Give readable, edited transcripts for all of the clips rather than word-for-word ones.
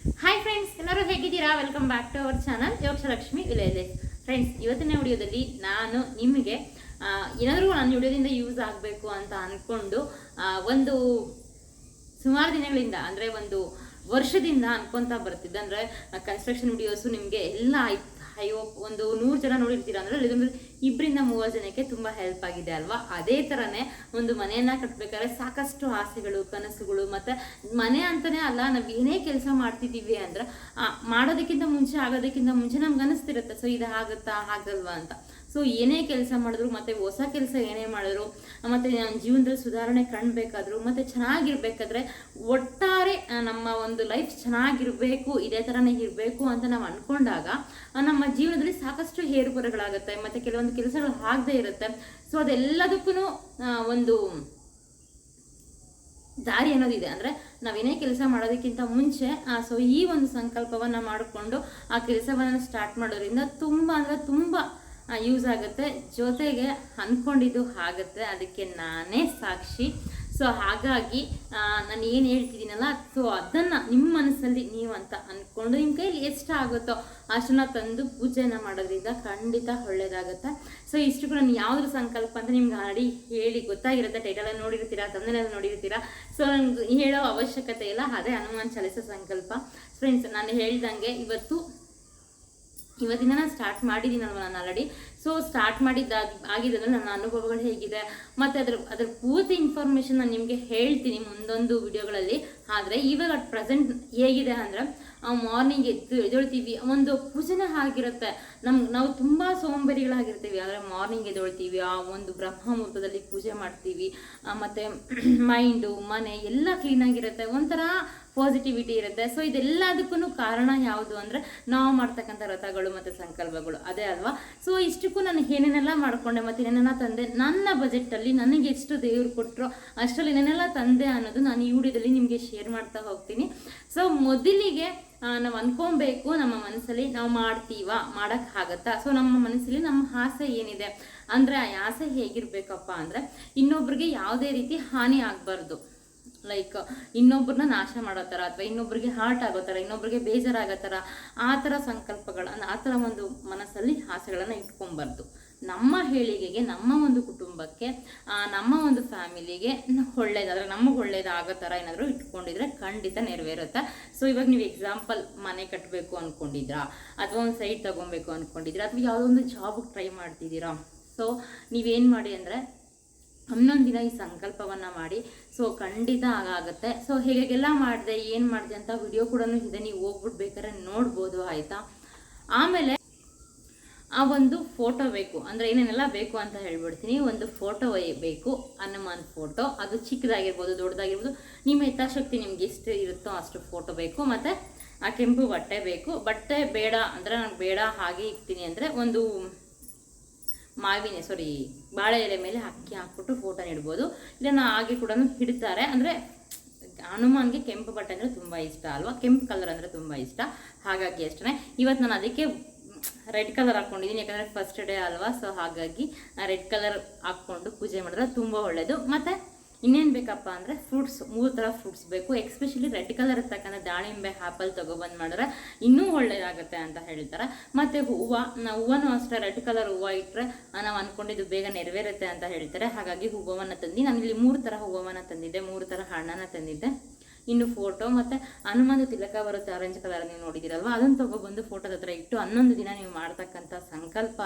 Hi friends, ಎಲ್ಲರೂ ಹೇಗಿದ್ದೀರಾ? Welcome back to our channel Yogalakshmi village. Friends, ಇವತ್ತಿನ ವಿಡಿಯೋದಲ್ಲಿ ನಾನು ನಿಮಗೆ ಏನಾದರೂ ನನ್ನ ವಿಡಿಯೋದಿಂದ ಯೂಸ್ ಆಗಬೇಕು ಅಂತ ಅಂದ್ಕೊಂಡು ಒಂದು ಸುಮಾರು ದಿನಗಳಿಂದ ಅಂದರೆ ಒಂದು ವರ್ಷದಿಂದ ಅನ್ಕೊತಾ ಬರ್ತಿದ್ದೆ. ಅಂದರೆ ಕನ್ಸ್ಟ್ರಕ್ಷನ್ ವಿಡಿಯೋಸು ನಿಮಗೆ ಎಲ್ಲ ಅಯ್ಯೋ ಒಂದು 100 ಜನ ನೋಡಿರ್ತೀರ ಅಂದರೆ ಇದೊಂದು 2-3 ಜನಕ್ಕೆ ತುಂಬ ಹೆಲ್ಪ್ ಆಗಿದೆ ಅಲ್ವಾ? ಅದೇ ಥರನೇ ಒಂದು ಮನೆಯನ್ನು ಕಟ್ಟಬೇಕಾದ್ರೆ ಸಾಕಷ್ಟು ಆಸೆಗಳು, ಕನಸುಗಳು, ಮತ್ತು ಮನೆ ಅಂತಲೇ ಅಲ್ಲ, ನಾವು ಏನೇ ಕೆಲಸ ಮಾಡ್ತಿದ್ದೀವಿ ಅಂದ್ರೆ ಮಾಡೋದಕ್ಕಿಂತ ಮುಂಚೆ, ಆಗೋದಕ್ಕಿಂತ ಮುಂಚೆ ನಮ್ಗೆ ಅನಿಸ್ತಿರುತ್ತೆ, ಸೊ ಇದು ಆಗುತ್ತಾ ಆಗಲ್ವಾ ಅಂತ. ಸೊ ಏನೇ ಕೆಲಸ ಮಾಡಿದ್ರು, ಮತ್ತು ಹೊಸ ಕೆಲಸ ಏನೇ ಮಾಡಿದ್ರು, ಮತ್ತು ಜೀವನದಲ್ಲಿ ಸುಧಾರಣೆ ಕಾಣಬೇಕಾದ್ರು, ಮತ್ತು ಚೆನ್ನಾಗಿರ್ಬೇಕಾದ್ರೆ ಒಟ್ಟಾರೆ ನಮ್ಮ ಒಂದು ಲೈಫ್ ಚೆನ್ನಾಗಿರಬೇಕು, ಇದೇ ಥರನೇ ಇರಬೇಕು ಅಂತ ನಾವು ಅಂದ್ಕೊಂಡಾಗ ನಮ್ಮ ಜೀವನದಲ್ಲಿ ಸಾಕಷ್ಟು ಏರುಪೇರುಗಳಾಗುತ್ತೆ, ಮತ್ತು ಕೆಲವೊಂದು ಕೆಲಸಗಳು ಆಗದೆ ಇರುತ್ತೆ. ಸೊ ಅದೆಲ್ಲದಕ್ಕೂ ಒಂದು ದಾರಿ ಅನ್ನೋದಿದೆ. ಅಂದರೆ ನಾವೇನೇ ಕೆಲಸ ಮಾಡೋದಕ್ಕಿಂತ ಮುಂಚೆ ಸೊ ಈ ಒಂದು ಸಂಕಲ್ಪವನ್ನು ಮಾಡಿಕೊಂಡು ಆ ಕೆಲಸವನ್ನು ಸ್ಟಾರ್ಟ್ ಮಾಡೋದ್ರಿಂದ ತುಂಬ ಅಂದರೆ ತುಂಬ ಯೂಸ್ ಆಗುತ್ತೆ, ಜೊತೆಗೆ ಅಂದ್ಕೊಂಡಿದ್ದು ಆಗುತ್ತೆ. ಅದಕ್ಕೆ ನಾನೇ ಸಾಕ್ಷಿ. ಸೊ ಹಾಗಾಗಿ ನಾನು ಏನು ಹೇಳ್ತಿದ್ದೀನಲ್ಲ, ಸೊ ಅದನ್ನು ನಿಮ್ಮ ಮನಸ್ಸಲ್ಲಿ ನೀವು ಅಂತ ಅಂದ್ಕೊಂಡು ನಿಮ್ಮ ಕೈಲಿ ಎಷ್ಟು ಆಗುತ್ತೋ ಅಷ್ಟನ್ನು ತಂದು ಪೂಜೆನ ಮಾಡೋದ್ರಿಂದ ಖಂಡಿತ ಒಳ್ಳೆಯದಾಗುತ್ತೆ. ಸೊ ಇಷ್ಟು ಕೂಡ ನಾನು ಯಾವುದ್ರ ಸಂಕಲ್ಪ ಅಂತ ನಿಮ್ಗೆ ಆಲ್ರೆಡಿ ಹೇಳಿ ಗೊತ್ತಾಗಿರುತ್ತೆ, ಟೈಟಲಲ್ಲಿ ನೋಡಿರ್ತೀರಾ, ತಂದೆಲ್ಲ ನೋಡಿರ್ತೀರಾ. ಸೊ ನನಗೆ ಹೇಳೋ ಅವಶ್ಯಕತೆ ಇಲ್ಲ, ಅದೇ ಹನುಮಾನ್ ಚಾಲಿಸ ಸಂಕಲ್ಪ. ಫ್ರೆಂಡ್ಸ್, ನಾನು ಹೇಳ್ದಂಗೆ ಇವತ್ತಿನ ನಾನು ಸ್ಟಾರ್ಟ್ ಮಾಡಿದ್ದೀನಲ್ವ ನಾನು ಆಲ್ರೆಡಿ. ಸೊ ಸ್ಟಾರ್ಟ್ ಆಗಿದ್ದರೆ ನನ್ನ ಅನುಭವಗಳು ಹೇಗಿದೆ, ಮತ್ತು ಅದ್ರ ಪೂರ್ತಿ ಇನ್ಫಾರ್ಮೇಷನ್ ನಾನು ನಿಮಗೆ ಹೇಳ್ತೀನಿ ಮುಂದೊಂದು ವಿಡಿಯೋಗಳಲ್ಲಿ. ಆದರೆ ಇವಾಗ ಪ್ರೆಸೆಂಟ್ ಹೇಗಿದೆ ಅಂದರೆ, ಮಾರ್ನಿಂಗ್ ಎದ್ದೇಳ್ತೀವಿ, ಒಂದು ಪೂಜೆನೇ ಆಗಿರುತ್ತೆ. ನಾವು ತುಂಬ ಸೋಂಬೇರಿಗಳಾಗಿರ್ತೀವಿ. ಆದರೆ ಮಾರ್ನಿಂಗ್ ಎದ್ದೇಳ್ತೀವಿ, ಆ ಒಂದು ಬ್ರಹ್ಮ ಮುಹೂರ್ತದಲ್ಲಿ ಪೂಜೆ ಮಾಡ್ತೀವಿ, ಮತ್ತು ಮೈಂಡು ಮನೆ ಎಲ್ಲ ಕ್ಲೀನಾಗಿರುತ್ತೆ, ಒಂಥರ ಪಾಸಿಟಿವಿಟಿ ಇರುತ್ತೆ. ಸೊ ಇದೆಲ್ಲದಕ್ಕೂ ಕಾರಣ ಯಾವುದು ಅಂದರೆ ನಾವು ಮಾಡ್ತಕ್ಕಂಥ ವ್ರತಗಳು ಮತ್ತು ಸಂಕಲ್ಪಗಳು, ಅದೇ ಅಲ್ವಾ? ಸೊ ಇಷ್ಟಕ್ಕೂ ನಾನು ಏನೇನೆಲ್ಲ ಮಾಡಿಕೊಂಡೆ ಮತ್ತು ಏನೇನೆಲ್ಲ ತಂದೆ, ನನ್ನ ಬಜೆಟಲ್ಲಿ ನನಗೆ ಎಷ್ಟು ದೇವರು ಕೊಟ್ಟರು ಅಷ್ಟರಲ್ಲಿ ಏನೇನೆಲ್ಲ ತಂದೆ ಅನ್ನೋದು ನಾನು ಈ ವಿಡಿಯೋದಲ್ಲಿ ನಿಮಗೆ ಶೇರ್ ಮಾಡ್ತಾ ಹೋಗ್ತೀನಿ. ಸೊ ಮೊದಲಿಗೆ ನಾವು ಅನ್ಕೊಬೇಕು, ನಮ್ಮ ಮನಸ್ಸಲ್ಲಿ ನಾವು ಮಾಡೋಕ್ಕಾಗತ್ತಾ? ಸೊ ನಮ್ಮ ಮನಸ್ಸಲ್ಲಿ ನಮ್ಮ ಆಸೆ ಏನಿದೆ ಅಂದರೆ ಆ ಆಸೆ ಹೇಗಿರ್ಬೇಕಪ್ಪ ಅಂದರೆ, ಇನ್ನೊಬ್ರಿಗೆ ಯಾವುದೇ ರೀತಿ ಹಾನಿ ಆಗಬಾರ್ದು. ಲೈಕ್ ಇನ್ನೊಬ್ಬರನ್ನ ನಾಶ ಮಾಡೋ ಥರ, ಅಥವಾ ಇನ್ನೊಬ್ರಿಗೆ ಹಾರ್ಟ್ ಆಗೋ ಥರ, ಇನ್ನೊಬ್ರಿಗೆ ಬೇಜಾರಾಗೋ ಥರ, ಆ ಥರ ಸಂಕಲ್ಪಗಳನ್ನು, ಆ ಥರ ಒಂದು ಮನಸ್ಸಲ್ಲಿ ಆಸೆಗಳನ್ನು ಇಟ್ಕೊಬಾರ್ದು. ನಮ್ಮ ಏಳಿಗೆಗೆ, ನಮ್ಮ ಒಂದು ಕುಟುಂಬಕ್ಕೆ, ನಮ್ಮ ಒಂದು ಫ್ಯಾಮಿಲಿಗೆ ಒಳ್ಳೇದಾದರೆ, ನಮಗೆ ಒಳ್ಳೇದಾಗೋ ಥರ ಏನಾದರೂ ಇಟ್ಕೊಂಡಿದ್ರೆ ಖಂಡಿತ ನೆರವೇರುತ್ತೆ. ಸೊ ಇವಾಗ ನೀವು ಎಕ್ಸಾಂಪಲ್ ಮನೆ ಕಟ್ಟಬೇಕು ಅಂದ್ಕೊಂಡಿದ್ರಾ, ಅಥವಾ ಒಂದು ಸೈಟ್ ತೊಗೊಬೇಕು ಅಂದ್ಕೊಂಡಿದ್ದೀರಾ, ಅಥವಾ ಯಾವುದೋ ಒಂದು ಜಾಬಿಗೆ ಟ್ರೈ ಮಾಡ್ತಿದ್ದೀರಾ, ಸೊ ನೀವೇನು ಮಾಡಿ ಅಂದರೆ 11 ದಿನ ಈ ಸಂಕಲ್ಪವನ್ನು ಮಾಡಿ. ಸೊ ಖಂಡಿತ ಆಗುತ್ತೆ. ಸೊ ಹೇಗೆಲ್ಲ ಮಾಡಿದೆ, ಏನು ಮಾಡಿದೆ ಅಂತ ವಿಡಿಯೋ ಕೂಡ ಇದೆ, ನೀವು ಹೋಗ್ಬಿಟ್ಟು ಬೇಕಾದ್ರೆ ನೋಡ್ಬೋದು, ಆಯಿತಾ? ಆಮೇಲೆ ಆ ಒಂದು ಫೋಟೋ ಬೇಕು, ಅಂದರೆ ಏನೇನೆಲ್ಲ ಬೇಕು ಅಂತ ಹೇಳ್ಬಿಡ್ತೀನಿ. ಒಂದು ಫೋಟೋ ಬೇಕು, ಹನುಮಾನ್ ಫೋಟೋ, ಅದು ಚಿಕ್ಕದಾಗಿರ್ಬೋದು, ದೊಡ್ಡದಾಗಿರ್ಬೋದು, ನಿಮ್ಮ ಯಥಾಶಕ್ತಿ ನಿಮ್ಗೆ ಎಷ್ಟು ಇರುತ್ತೋ ಅಷ್ಟು ಫೋಟೋ ಬೇಕು. ಮತ್ತು ಆ ಕೆಂಪು ಬಟ್ಟೆ ಬೇಕು. ಬಟ್ಟೆ ಬೇಡ ಅಂದರೆ, ನಾನು ಬೇಡ ಹಾಗೆ ಇರ್ತೀನಿ ಅಂದರೆ, ಒಂದು ಬಾಳೆ ಎಲೆ ಮೇಲೆ ಅಕ್ಕಿ ಹಾಕ್ಬಿಟ್ಟು ಫೋಟೋನ ಇಡ್ಬೋದು. ಇದನ್ನು ಹಾಗೆ ಕೂಡ ಇಡ್ತಾರೆ. ಅಂದರೆ ಹನುಮಾನ್ಗೆ ಕೆಂಪು ಬಟ್ಟೆ ಅಂದರೆ ತುಂಬ ಇಷ್ಟ ಅಲ್ವಾ, ಕೆಂಪು ಕಲರ್ ಅಂದರೆ ತುಂಬ ಇಷ್ಟ. ಹಾಗಾಗಿ ಅಷ್ಟೇ ಇವತ್ತು ನಾನು ಅದಕ್ಕೆ ರೆಡ್ ಕಲರ್ ಹಾಕ್ಕೊಂಡಿದ್ದೀನಿ, ಯಾಕಂದರೆ ಫಸ್ಟ್ ಡೇ ಅಲ್ವಾ. ಸೊ ಹಾಗಾಗಿ ರೆಡ್ ಕಲರ್ ಹಾಕ್ಕೊಂಡು ಪೂಜೆ ಮಾಡಿದ್ರೆ ತುಂಬ ಒಳ್ಳೆಯದು. ಮತ್ತು ಇನ್ನೇನು ಬೇಕಪ್ಪ ಅಂದರೆ ಫ್ರೂಟ್ಸ್, 3 ಥರ ಫ್ರೂಟ್ಸ್ ಬೇಕು. ಎಕ್ಸ್ಪೆಷಲಿ ರೆಡ್ ಕಲರ್ ಇರ್ತಕ್ಕಂಥ ದಾಳಿಂಬೆ, ಆ್ಯಪಲ್ ತೊಗೊಬಂದು ಮಾಡಿದ್ರೆ ಇನ್ನೂ ಒಳ್ಳೆಯದಾಗುತ್ತೆ ಅಂತ ಹೇಳ್ತಾರೆ. ಮತ್ತು ಹೂವನೂ ಅಷ್ಟೇ, ರೆಡ್ ಕಲರ್ ಹೂವು ಇಟ್ಟರೆ ನಾವು ಅಂದ್ಕೊಂಡಿದ್ದು ಬೇಗ ನೆರವೇರುತ್ತೆ ಅಂತ ಹೇಳ್ತಾರೆ. ಹಾಗಾಗಿ ಹೂವನ್ನು ತಂದು ನಾನಿಲ್ಲಿ 3 ಥರ ಹೂವನ್ನು ತಂದಿದ್ದೆ, 3 ಥರ ಹಣ್ಣನ್ನು ತಂದಿದ್ದೆ. ಇನ್ನು ಫೋಟೋ ಮತ್ತು ಹನುಮಾನ್ ತಿಲಕ ಬರುತ್ತೆ, ಆರೆಂಜ್ ಕಲರ್ ನೀವು ನೋಡಿದ್ದೀರಲ್ವ, ಅದನ್ನು ತೊಗೊಬಂದು ಫೋಟೋದ ಹತ್ರ ಇಟ್ಟು 11 ದಿನ ನೀವು ಮಾಡ್ತಕ್ಕಂಥ ಸಂಕಲ್ಪ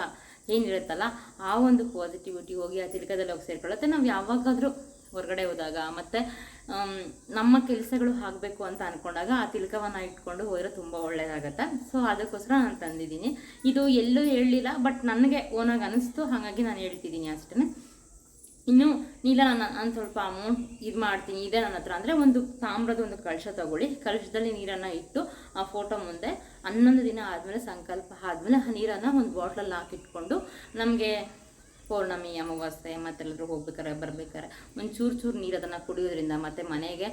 ಏನಿರುತ್ತಲ್ಲ, ಆ ಒಂದು ಪಾಸಿಟಿವಿಟಿ ಹೋಗಿ ಆ ತಿಲಕದಲ್ಲಿ ಹೋಗಿ ಸೇರ್ಕೊಳ್ಳುತ್ತೆ. ನಾವು ಯಾವಾಗಾದರೂ ಹೊರಗಡೆ ಹೋದಾಗ, ಮತ್ತು ನಮ್ಮ ಕೆಲಸಗಳು ಆಗಬೇಕು ಅಂತ ಅಂದ್ಕೊಂಡಾಗ ಆ ತಿಲಕವನ್ನು ಇಟ್ಕೊಂಡು ಹೋದರೆ ತುಂಬ ಒಳ್ಳೆಯದಾಗತ್ತೆ. ಸೊ ಅದಕ್ಕೋಸ್ಕರ ನಾನು ತಂದಿದ್ದೀನಿ. ಇದು ಎಲ್ಲೂ ಹೇಳಲಿಲ್ಲ, ಬಟ್ ನನಗೆ ಓನಾಗಿ ಅನಿಸ್ತು, ಹಾಗಾಗಿ ನಾನು ಹೇಳ್ತಿದ್ದೀನಿ ಅಷ್ಟೇ. ಇನ್ನು ಇಲ್ಲ, ನಾನು ಸ್ವಲ್ಪ ಅಮೌಂಟ್ ಇದು ಮಾಡ್ತೀನಿ, ಇದೆ ನನ್ನ ಹತ್ರ ಅಂದರೆ ಒಂದು ತಾಮ್ರದ ಒಂದು ಕಳಶ ತಗೊಳ್ಳಿ, ಕಳಶದಲ್ಲಿ ನೀರನ್ನು ಇಟ್ಟು ಆ ಫೋಟೋ ಮುಂದೆ 11 ದಿನ ಆದಮೇಲೆ, ಸಂಕಲ್ಪ ಆದಮೇಲೆ ಆ ನೀರನ್ನು ಒಂದು ಬಾಟ್ಲಲ್ಲಿ ಹಾಕಿಟ್ಕೊಂಡು, ನಮಗೆ ಪೌರ್ಣಮಿ, ಅಮಾವಾಸ್ಯೆ ಮತ್ತೆಲ್ಲರೂ ಹೋಗ್ಬೇಕಾರೆ ಬರ್ಬೇಕಾರೆ ಒಂದು ಚೂರು ನೀರು ಅದನ್ನು ಕುಡಿಯೋದ್ರಿಂದ, ಮತ್ತು ಮನೆಗೆ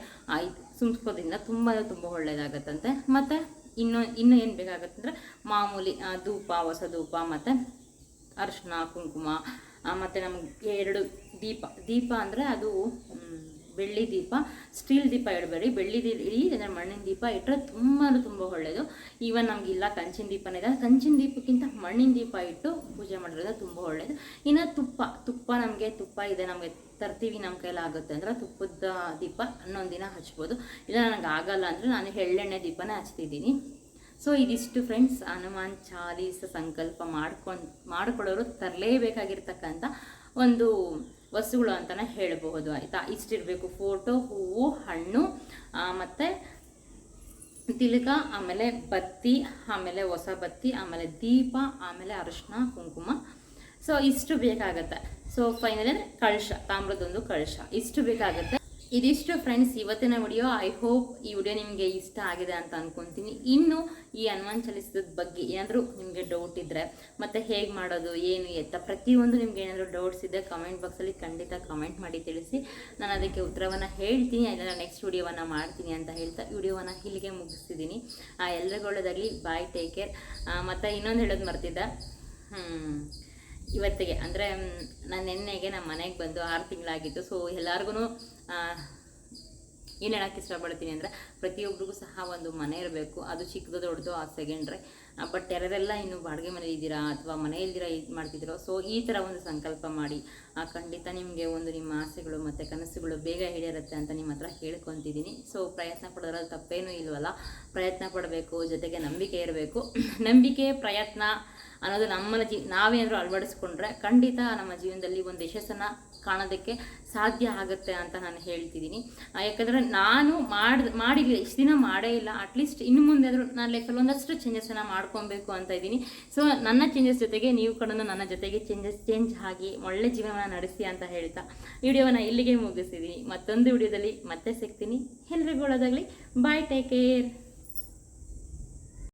ಸುಮ್ಸ್ಕೋದ್ರಿಂದ ತುಂಬ ಒಳ್ಳೆಯದಾಗತ್ತಂತೆ. ಮತ್ತು ಇನ್ನೂ ಏನು ಬೇಕಾಗತ್ತೆ ಅಂದರೆ, ಮಾಮೂಲಿ ಧೂಪ, ಹೊಸ ಧೂಪ, ಮತ್ತು ಅರಿಶಿನ, ಕುಂಕುಮ, ಮತ್ತು ನಮಗೆ 2 ದೀಪ ಅಂದರೆ ಅದು ಬೆಳ್ಳಿ ದೀಪ, ಸ್ಟೀಲ್ ದೀಪ ಇಡಬೇಡಿ, ಬೆಳ್ಳಿ ಇಡಿ, ಅಂದರೆ ಮಣ್ಣಿನ ದೀಪ ಇಟ್ಟರೆ ತುಂಬ ಒಳ್ಳೆಯದು. ಈವನ್ ನಮಗಿಲ್ಲ ಕಂಚಿನ ದೀಪನೇ ಇದೆ, ಕಂಚಿನ ದೀಪಕ್ಕಿಂತ ಮಣ್ಣಿನ ದೀಪ ಇಟ್ಟು ಪೂಜೆ ಮಾಡಿರೋದು ತುಂಬ ಒಳ್ಳೆಯದು. ಇನ್ನು ತುಪ್ಪ ನಮಗೆ ತುಪ್ಪ ಇದೆ, ನಮಗೆ ತರ್ತೀವಿ, ನಮ್ಮ ಕೈಲಾಗುತ್ತೆ ಅಂದರೆ ತುಪ್ಪದ ದೀಪ ಹನ್ನೊಂದು ದಿನ ಹಚ್ಬೋದು. ಇಲ್ಲ ನನಗೆ ಆಗಲ್ಲ ಅಂದರೆ ನಾನು ಎಳ್ಳೆಣ್ಣೆ ದೀಪನೇ ಹಚ್ತಿದ್ದೀನಿ. ಸೊ ಇದಿಷ್ಟು ಫ್ರೆಂಡ್ಸ್ ಹನುಮಾನ್ ಚಾಲೀಸ ಸಂಕಲ್ಪ ಮಾಡ್ಕೊಳ್ಳೋರು ತರಲೇಬೇಕಾಗಿರ್ತಕ್ಕಂಥ ಒಂದು ವಸ್ತುಗಳು ಅಂತಲೇ ಹೇಳಬಹುದು ಆಯಿತಾ. ಇಷ್ಟಿರಬೇಕು: ಫೋಟೋ, ಹೂವು, ಹಣ್ಣು, ಮತ್ತು ತಿಲಕ, ಆಮೇಲೆ ಬತ್ತಿ, ಆಮೇಲೆ ಹೊಸ ಬತ್ತಿ, ಆಮೇಲೆ ದೀಪ, ಆಮೇಲೆ ಅರಿಶಿನ ಕುಂಕುಮ. ಸೊ ಇಷ್ಟು ಬೇಕಾಗತ್ತೆ. ಸೊ ಫೈನಲಿ ಕಳಶ, ತಾಮ್ರದೊಂದು ಕಳಶ, ಇಷ್ಟು ಬೇಕಾಗುತ್ತೆ. ಇದಿಷ್ಟು ಫ್ರೆಂಡ್ಸ್ ಇವತ್ತಿನ ವಿಡಿಯೋ. ಐ ಹೋಪ್ ಈ ವಿಡಿಯೋ ನಿಮಗೆ ಇಷ್ಟ ಆಗಿದೆ ಅಂತ ಅನ್ಕೊತೀನಿ. ಇನ್ನು ಈ ಹನುಮಾನ್ ಚಾಲೀಸದ ಬಗ್ಗೆ ಏನಾದರೂ ನಿಮಗೆ ಡೌಟ್ ಇದ್ದರೆ, ಮತ್ತು ಹೇಗೆ ಮಾಡೋದು, ಏನು ಎತ್ತ, ಪ್ರತಿಯೊಂದು ನಿಮ್ಗೆ ಏನಾದರೂ ಡೌಟ್ಸ್ ಇದ್ದರೆ ಕಮೆಂಟ್ ಬಾಕ್ಸಲ್ಲಿ ಖಂಡಿತ ಕಮೆಂಟ್ ಮಾಡಿ ತಿಳಿಸಿ. ನಾನು ಅದಕ್ಕೆ ಉತ್ತರವನ್ನು ಹೇಳ್ತೀನಿ, ಅದನ್ನು ನೆಕ್ಸ್ಟ್ ವಿಡಿಯೋವನ್ನು ಮಾಡ್ತೀನಿ ಅಂತ ಹೇಳ್ತಾ ವಿಡಿಯೋವನ್ನು ಇಲ್ಲಿಗೆ ಮುಗಿಸ್ತಿದ್ದೀನಿ. ಎಲ್ರಿಗೂ ಒಳ್ಳೆಯದಾಗಲಿ. ಬಾಯ್, ಟೇಕ್ ಕೇರ್. ಮತ್ತು ಇನ್ನೊಂದು ಹೇಳೋದು ಮರ್ತಿದ್ದೆ, ಇವತ್ತಿಗೆ ಅಂದರೆ ನಾನು ನೆನ್ನೆಗೆ ನಮ್ಮ ಮನೆಗೆ ಬಂದು 6 ತಿಂಗಳಾಗಿತ್ತು. ಸೊ ಎಲ್ಲರಿಗೂ ಏನು ಹೇಳೋಕ್ಕೆ ಇಷ್ಟಪಡ್ತೀನಿ ಅಂದರೆ, ಪ್ರತಿಯೊಬ್ಬರಿಗೂ ಸಹ ಒಂದು ಮನೆ ಇರಬೇಕು. ಅದು ಚಿಕ್ಕದು ದೊಡ್ಡದು ಆ ಸೆಕೆಂಡ್ರೆ. ಬಟ್ ಯಾರೆಲ್ಲ ಇನ್ನು ಬಾಡಿಗೆ ಮನೆ ಇದ್ದೀರಾ ಅಥವಾ ಮನೆಯಲ್ಲಿದ್ದೀರಾ ಇದು ಮಾಡ್ತಿದ್ದೀರೋ, ಸೊ ಈ ಥರ ಒಂದು ಸಂಕಲ್ಪ ಮಾಡಿ. ಖಂಡಿತ ನಿಮಗೆ ಒಂದು ನಿಮ್ಮ ಆಸೆಗಳು ಮತ್ತು ಕನಸುಗಳು ಬೇಗ ಈಡೇರುತ್ತೆ ಅಂತ ನಿಮ್ಮ ಹತ್ರ ಹೇಳ್ಕೊತಿದ್ದೀನಿ. ಸೊ ಪ್ರಯತ್ನ ಪಡೋದ್ರಲ್ಲಿ ತಪ್ಪೇನೂ ಇಲ್ವಲ್ಲ, ಪ್ರಯತ್ನ ಪಡಬೇಕು, ಜೊತೆಗೆ ನಂಬಿಕೆ ಇರಬೇಕು. ನಂಬಿಕೆ, ಪ್ರಯತ್ನ ಅನ್ನೋದು ನಾವೇನಾದರೂ ಅಳವಡಿಸ್ಕೊಂಡ್ರೆ ಖಂಡಿತ ನಮ್ಮ ಜೀವನದಲ್ಲಿ ಒಂದು ಯಶಸ್ಸನ್ನು ಕಾಣೋದಕ್ಕೆ ಸಾಧ್ಯ ಆಗುತ್ತೆ ಅಂತ ನಾನು ಹೇಳ್ತಿದ್ದೀನಿ. ಯಾಕಂದರೆ ನಾನು ಮಾಡಿಲ್ಲ, ಇಷ್ಟು ದಿನ ಮಾಡೇ ಇಲ್ಲ. ಅಟ್ಲೀಸ್ಟ್ ಇನ್ನು ಮುಂದೆ ಆದರೂ ನನ್ನ ಲೈಫಲ್ಲಿ ಒಂದಷ್ಟು ಚೇಂಜಸ್ಸನ್ನು ಮಾಡ್ಕೊಬೇಕು ಅಂತ ಇದ್ದೀನಿ. ಸೊ ನನ್ನ ಚೇಂಜಸ್ ಜೊತೆಗೆ ನೀವು ಕೂಡ ನನ್ನ ಜೊತೆಗೆ ಚೇಂಜ್ ಆಗಿ ಒಳ್ಳೆ ಜೀವನವನ್ನು ನಡೆಸಿ ಅಂತ ಹೇಳ್ತಾ ವಿಡಿಯೋವನ್ನು ಇಲ್ಲಿಗೆ ಮುಗಿಸಿದ್ದೀನಿ. ಮತ್ತೊಂದು ವಿಡಿಯೋದಲ್ಲಿ ಮತ್ತೆ ಸಿಗ್ತೀನಿ. ಎಲ್ರಿಗೂ ಒಳ್ಳೆಯದಾಗಲಿ. ಬಾಯ್, ಟೇಕ್ ಕೇರ್.